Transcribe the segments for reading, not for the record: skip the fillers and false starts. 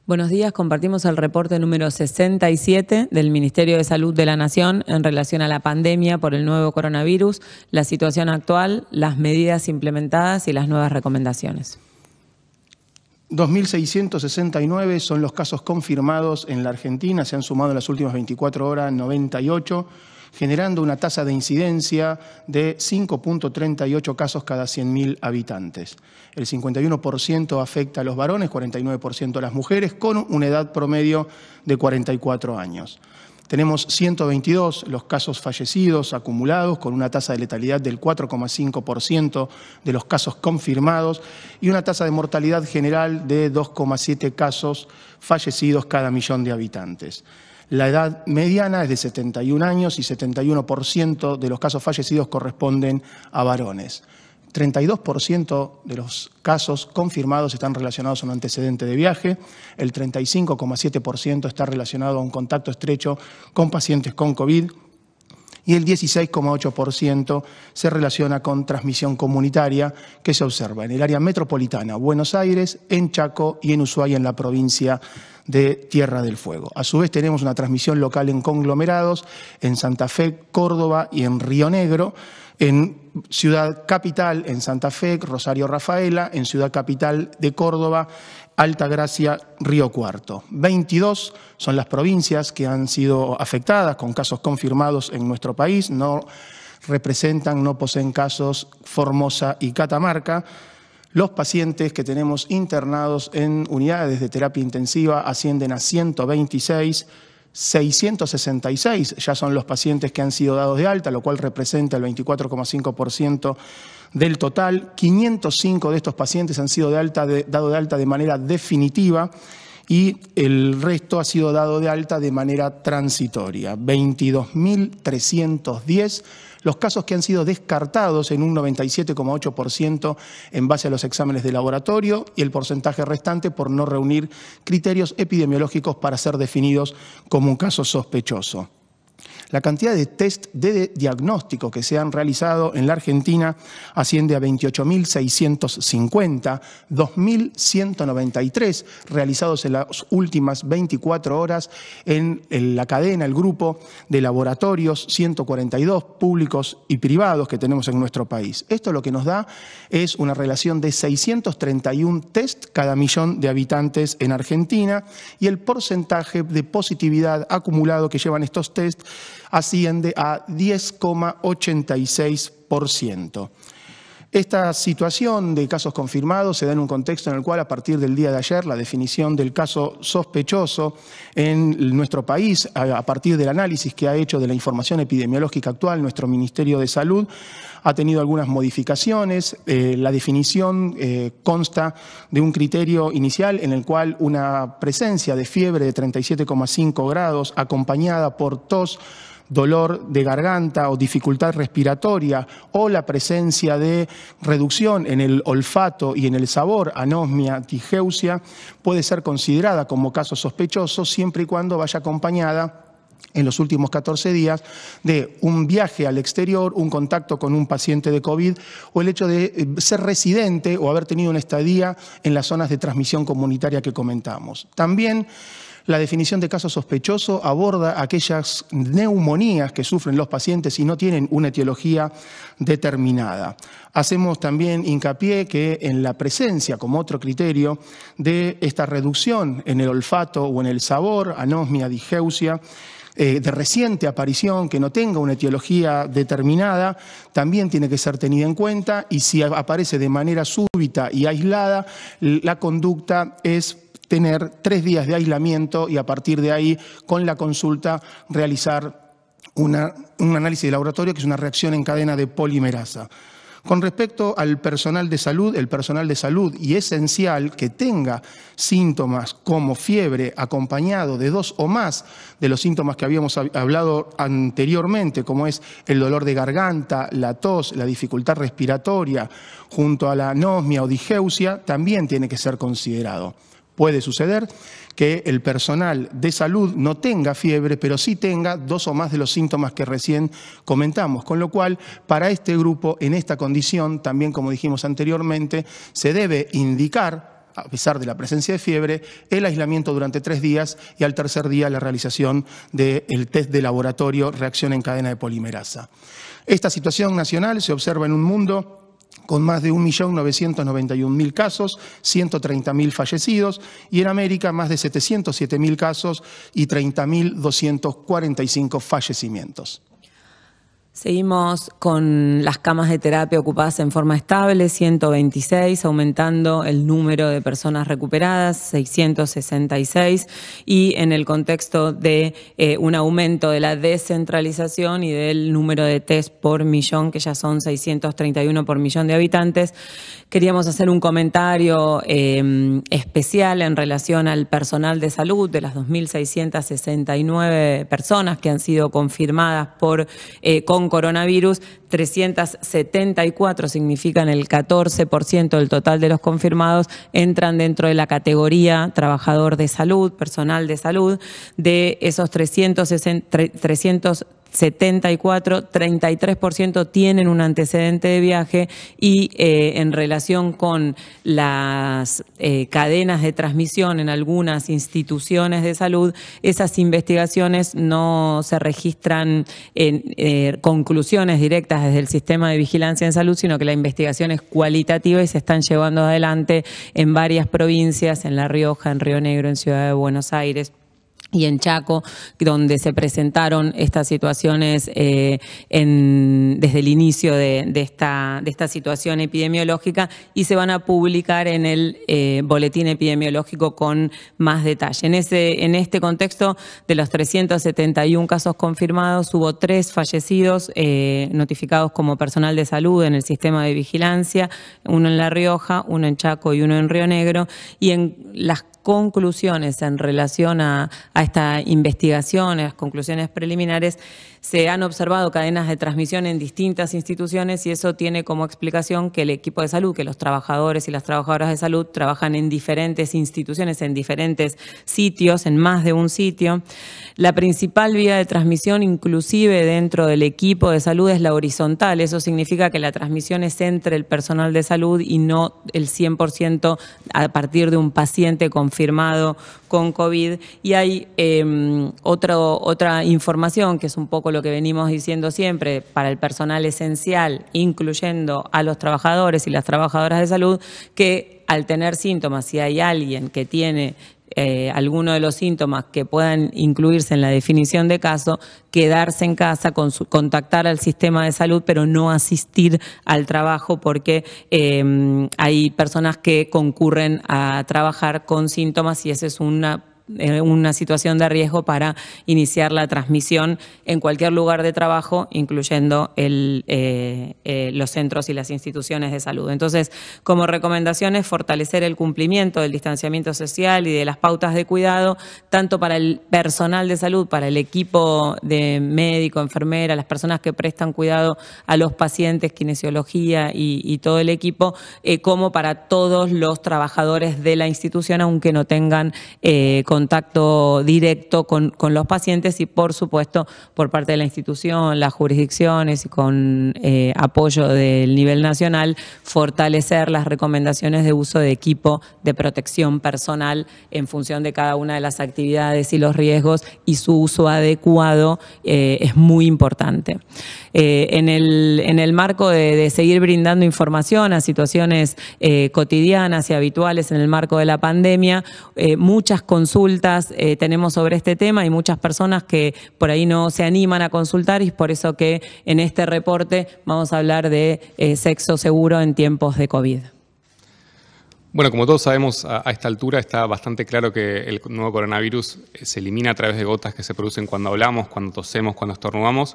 Buenos días, compartimos el reporte número 67 del Ministerio de Salud de la Nación en relación a la pandemia por el nuevo coronavirus, la situación actual, las medidas implementadas y las nuevas recomendaciones. 2.669 son los casos confirmados en la Argentina, se han sumado en las últimas 24 horas 98, generando una tasa de incidencia de 5.38 casos cada 100.000 habitantes. El 51% afecta a los varones, 49% a las mujeres, con una edad promedio de 44 años. Tenemos 122 los casos fallecidos acumulados, con una tasa de letalidad del 4,5% de los casos confirmados y una tasa de mortalidad general de 2,7 casos fallecidos cada millón de habitantes. La edad mediana es de 71 años y 71% de los casos fallecidos corresponden a varones. 32% de los casos confirmados están relacionados a un antecedente de viaje, el 35,7% está relacionado a un contacto estrecho con pacientes con COVID y el 16,8% se relaciona con transmisión comunitaria que se observa en el área metropolitana, Buenos Aires, en Chaco y en Ushuaia, en la provincia de Tierra del Fuego. A su vez tenemos una transmisión local en conglomerados, en Santa Fe, Córdoba y en Río Negro, en Ciudad Capital, en Santa Fe, Rosario Rafaela, en Ciudad Capital de Córdoba, Altagracia, Río Cuarto. 22 son las provincias que han sido afectadas con casos confirmados en nuestro país, no poseen casos Formosa y Catamarca. Los pacientes que tenemos internados en unidades de terapia intensiva ascienden a 126, 666 ya son los pacientes que han sido dados de alta, lo cual representa el 24,5% del total. 505 de estos pacientes han sido dado de alta de manera definitiva y el resto ha sido dado de alta de manera transitoria. 22.310 los casos que han sido descartados en un 97,8% en base a los exámenes de laboratorio y el porcentaje restante por no reunir criterios epidemiológicos para ser definidos como un caso sospechoso. La cantidad de test de diagnóstico que se han realizado en la Argentina asciende a 28.650, 2.193 realizados en las últimas 24 horas en la cadena, el grupo de laboratorios, 142 públicos y privados que tenemos en nuestro país. Esto lo que nos da es una relación de 631 test cada millón de habitantes en Argentina y el porcentaje de positividad acumulado que llevan estos test asciende a 10,86%. Esta situación de casos confirmados se da en un contexto en el cual, a partir del día de ayer, la definición del caso sospechoso en nuestro país, a partir del análisis que ha hecho de la información epidemiológica actual, nuestro Ministerio de Salud ha tenido algunas modificaciones. La definición consta de un criterio inicial en el cual una presencia de fiebre de 37,5 grados acompañada por tos, dolor de garganta o dificultad respiratoria o la presencia de reducción en el olfato y en el sabor, anosmia, tigeusia, puede ser considerada como caso sospechoso siempre y cuando vaya acompañada en los últimos 14 días de un viaje al exterior, un contacto con un paciente de COVID o el hecho de ser residente o haber tenido una estadía en las zonas de transmisión comunitaria que comentamos. También la definición de caso sospechoso aborda aquellas neumonías que sufren los pacientes y no tienen una etiología determinada. Hacemos también hincapié que en la presencia, como otro criterio, de esta reducción en el olfato o en el sabor, anosmia, digeusia, de reciente aparición, que no tenga una etiología determinada, también tiene que ser tenida en cuenta y si aparece de manera súbita y aislada, la conducta es tener 3 días de aislamiento y a partir de ahí, con la consulta, realizar un análisis de laboratorio que es una reacción en cadena de polimerasa. Con respecto al personal de salud, el personal de salud y esencial que tenga síntomas como fiebre acompañado de 2 o más de los síntomas que habíamos hablado anteriormente, como es el dolor de garganta, la tos, la dificultad respiratoria, junto a la anosmia o digeusia, también tiene que ser considerado. Puede suceder que el personal de salud no tenga fiebre, pero sí tenga 2 o más de los síntomas que recién comentamos, con lo cual para este grupo, en esta condición, también como dijimos anteriormente, se debe indicar a pesar de la presencia de fiebre, el aislamiento durante 3 días y al tercer día la realización del test de laboratorio reacción en cadena de polimerasa. Esta situación nacional se observa en un mundo con más de 1.991.000 casos, 130.000 fallecidos, y en América más de 707.000 casos y 30.245 fallecimientos. Seguimos con las camas de terapia ocupadas en forma estable, 126, aumentando el número de personas recuperadas, 666, y en el contexto de un aumento de la descentralización y del número de test por millón, que ya son 631 por millón de habitantes. Queríamos hacer un comentario especial en relación al personal de salud, de las 2.669 personas que han sido confirmadas con coronavirus, 374 significan el 14% del total de los confirmados, entran dentro de la categoría trabajador de salud, personal de salud. De esos 374, 33% tienen un antecedente de viaje y en relación con las cadenas de transmisión en algunas instituciones de salud, esas investigaciones no se registran en conclusiones directas desde el sistema de vigilancia en salud, sino que la investigación es cualitativa y se están llevando adelante en varias provincias, en La Rioja, en Río Negro, en Ciudad de Buenos Aires y en Chaco, donde se presentaron estas situaciones desde el inicio de esta situación epidemiológica, y se van a publicar en el boletín epidemiológico con más detalle. En este contexto, de los 371 casos confirmados, hubo 3 fallecidos notificados como personal de salud en el sistema de vigilancia, uno en La Rioja, uno en Chaco y uno en Río Negro, y en las conclusiones en relación a esta investigación, a las conclusiones preliminares, se han observado cadenas de transmisión en distintas instituciones, y eso tiene como explicación que el equipo de salud, que los trabajadores y las trabajadoras de salud trabajan en diferentes instituciones, en diferentes sitios, en más de un sitio. La principal vía de transmisión, inclusive dentro del equipo de salud, es la horizontal. Eso significa que la transmisión es entre el personal de salud y no el 100% a partir de un paciente confirmado con COVID. Y hay otra información, que es un poco lo que venimos diciendo siempre, para el personal esencial, incluyendo a los trabajadores y las trabajadoras de salud, que al tener síntomas, si hay alguien que tiene alguno de los síntomas que puedan incluirse en la definición de caso, quedarse en casa, contactar al sistema de salud, pero no asistir al trabajo, porque hay personas que concurren a trabajar con síntomas, y esa es una situación de riesgo para iniciar la transmisión en cualquier lugar de trabajo, incluyendo los centros y las instituciones de salud. Entonces, como recomendaciones, fortalecer el cumplimiento del distanciamiento social y de las pautas de cuidado, tanto para el personal de salud, para el equipo de médico, enfermera, las personas que prestan cuidado a los pacientes, kinesiología y todo el equipo, como para todos los trabajadores de la institución, aunque no tengan contacto directo con los pacientes, y por supuesto por parte de la institución, las jurisdicciones y con apoyo del nivel nacional, fortalecer las recomendaciones de uso de equipo de protección personal en función de cada una de las actividades y los riesgos, y su uso adecuado es muy importante. En el marco de seguir brindando información a situaciones cotidianas y habituales en el marco de la pandemia, muchas consultas tenemos sobre este tema, y muchas personas que por ahí no se animan a consultar, y es por eso que en este reporte vamos a hablar de sexo seguro en tiempos de COVID. Bueno, como todos sabemos, a esta altura está bastante claro que el nuevo coronavirus se elimina a través de gotas que se producen cuando hablamos, cuando tosemos, cuando estornudamos.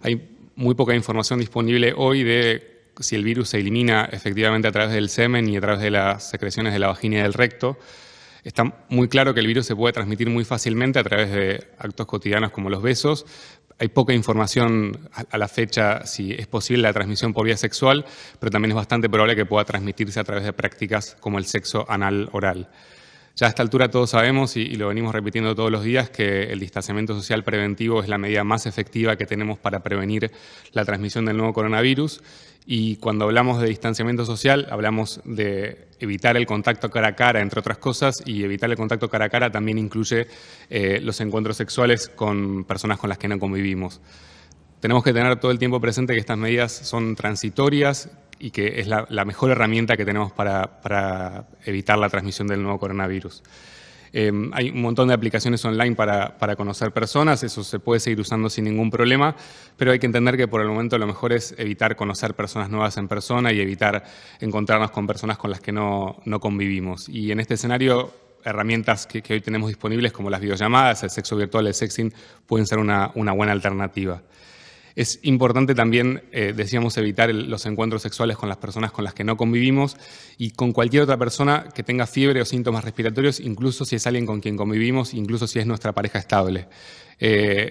Hay muy poca información disponible hoy de si el virus se elimina efectivamente a través del semen y a través de las secreciones de la vagina y del recto. Está muy claro que el virus se puede transmitir muy fácilmente a través de actos cotidianos como los besos. Hay poca información a la fecha si es posible la transmisión por vía sexual, pero también es bastante probable que pueda transmitirse a través de prácticas como el sexo anal oral. Ya a esta altura todos sabemos, y lo venimos repitiendo todos los días, que el distanciamiento social preventivo es la medida más efectiva que tenemos para prevenir la transmisión del nuevo coronavirus. Y cuando hablamos de distanciamiento social, hablamos de evitar el contacto cara a cara, entre otras cosas, y evitar el contacto cara a cara también incluye los encuentros sexuales con personas con las que no convivimos. Tenemos que tener todo el tiempo presente que estas medidas son transitorias y que es la mejor herramienta que tenemos para evitar la transmisión del nuevo coronavirus. Hay un montón de aplicaciones online para conocer personas, eso se puede seguir usando sin ningún problema, pero hay que entender que por el momento lo mejor es evitar conocer personas nuevas en persona y evitar encontrarnos con personas con las que no convivimos. Y en este escenario, herramientas que hoy tenemos disponibles como las videollamadas, el sexo virtual, el sexting, pueden ser una buena alternativa. Es importante también, decíamos, evitar los encuentros sexuales con las personas con las que no convivimos y con cualquier otra persona que tenga fiebre o síntomas respiratorios, incluso si es alguien con quien convivimos, incluso si es nuestra pareja estable.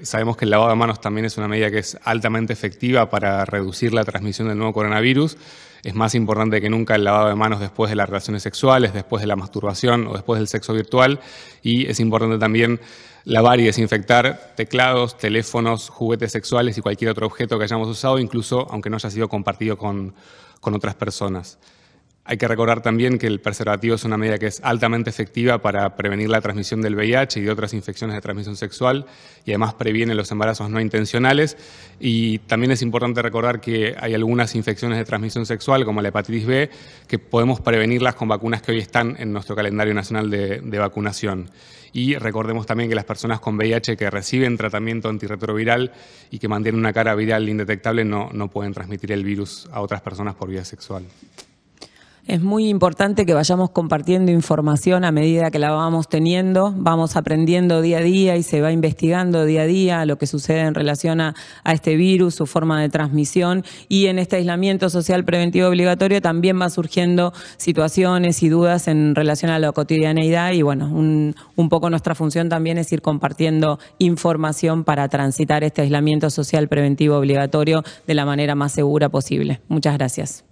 Sabemos que el lavado de manos también es una medida que es altamente efectiva para reducir la transmisión del nuevo coronavirus. Es más importante que nunca el lavado de manos después de las relaciones sexuales, después de la masturbación o después del sexo virtual. Y es importante también lavar y desinfectar teclados, teléfonos, juguetes sexuales y cualquier otro objeto que hayamos usado, incluso aunque no haya sido compartido con otras personas. Hay que recordar también que el preservativo es una medida que es altamente efectiva para prevenir la transmisión del VIH y de otras infecciones de transmisión sexual y además previene los embarazos no intencionales. Y también es importante recordar que hay algunas infecciones de transmisión sexual, como la hepatitis B, que podemos prevenirlas con vacunas que hoy están en nuestro calendario nacional de vacunación. Y recordemos también que las personas con VIH que reciben tratamiento antirretroviral y que mantienen una carga viral indetectable no pueden transmitir el virus a otras personas por vía sexual. Es muy importante que vayamos compartiendo información a medida que la vamos teniendo, vamos aprendiendo día a día y se va investigando día a día lo que sucede en relación a este virus, su forma de transmisión, y en este aislamiento social preventivo obligatorio también va surgiendo situaciones y dudas en relación a la cotidianeidad y bueno, un poco nuestra función también es ir compartiendo información para transitar este aislamiento social preventivo obligatorio de la manera más segura posible. Muchas gracias.